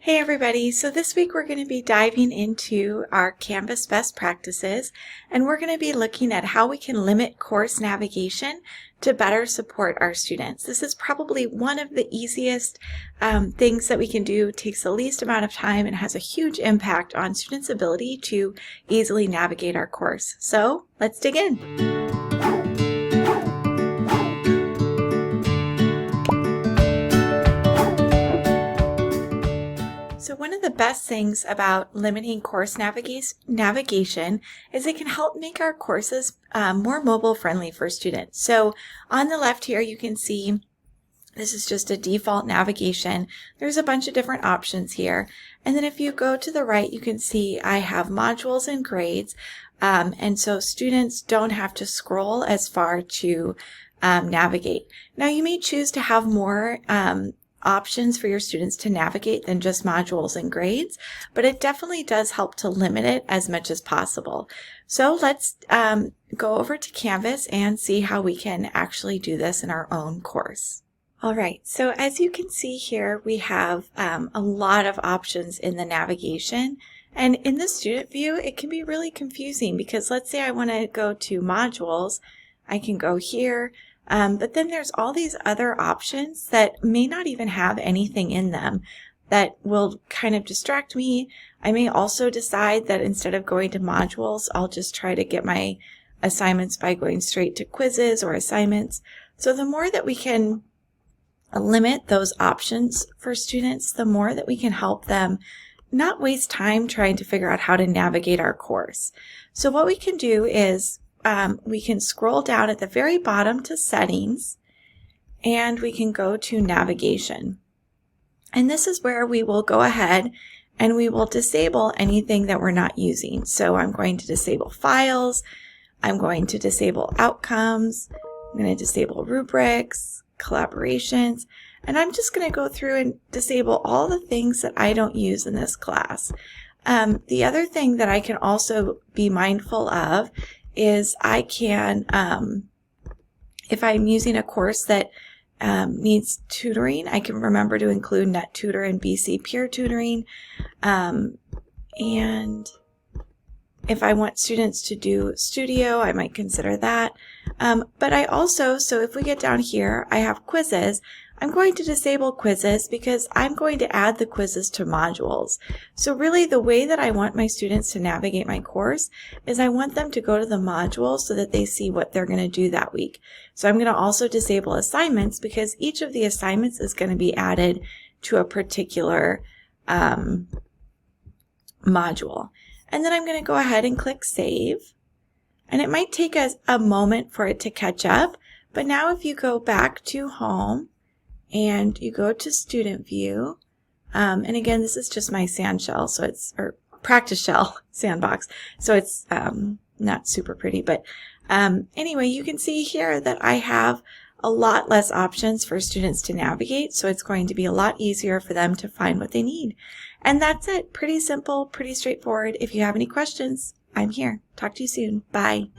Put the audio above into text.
Hey everybody, so this week we're going to be diving into our Canvas best practices, and we're going to be looking at how we can limit course navigation to better support our students. This is probably one of the easiest things that we can do, takes the least amount of time, and has a huge impact on students' ability to easily navigate our course. So let's dig in. So one of the best things about limiting course navigation is it can help make our courses more mobile friendly for students. So on the left here, you can see this is just a default navigation. There's a bunch of different options here. And then if you go to the right, you can see I have modules and grades. And so students don't have to scroll as far to navigate. Now you may choose to have more options for your students to navigate than just modules and grades, but it definitely does help to limit it as much as possible. So let's go over to Canvas and see how we can actually do this in our own course. All right, so as you can see here, we have a lot of options in the navigation. And in the student view, it can be really confusing because let's say I want to go to modules, I can go here. But then there's all these other options that may not even have anything in them that will kind of distract me. I may also decide that instead of going to modules, I'll just try to get my assignments by going straight to quizzes or assignments. So the more that we can limit those options for students, the more that we can help them not waste time trying to figure out how to navigate our course. So what we can do is we can scroll down at the very bottom to settings, and we can go to navigation. And this is where we will go ahead and we will disable anything that we're not using. So I'm going to disable files, I'm going to disable outcomes, I'm going to disable rubrics, collaborations, and I'm just going to go through and disable all the things that I don't use in this class. The other thing that I can also be mindful of is I can, if I'm using a course that needs tutoring, I can remember to include NetTutor and BC Peer Tutoring. And if I want students to do Studio, I might consider that. But I also, so if we get down here, I have quizzes. I'm going to disable quizzes because I'm going to add the quizzes to modules. So really the way that I want my students to navigate my course is I want them to go to the modules so that they see what they're going to do that week. So I'm going to also disable assignments because each of the assignments is going to be added to a particular module. And then I'm going to go ahead and click Save. And it might take us a moment for it to catch up, but now if you go back to Home, and you go to Student View, and again, this is just my sand shell, so it's, or practice shell sandbox, so it's not super pretty, but anyway, you can see here that I have a lot less options for students to navigate, so it's going to be a lot easier for them to find what they need. And that's it. Pretty simple, pretty straightforward. If you have any questions, I'm here. Talk to you soon. Bye.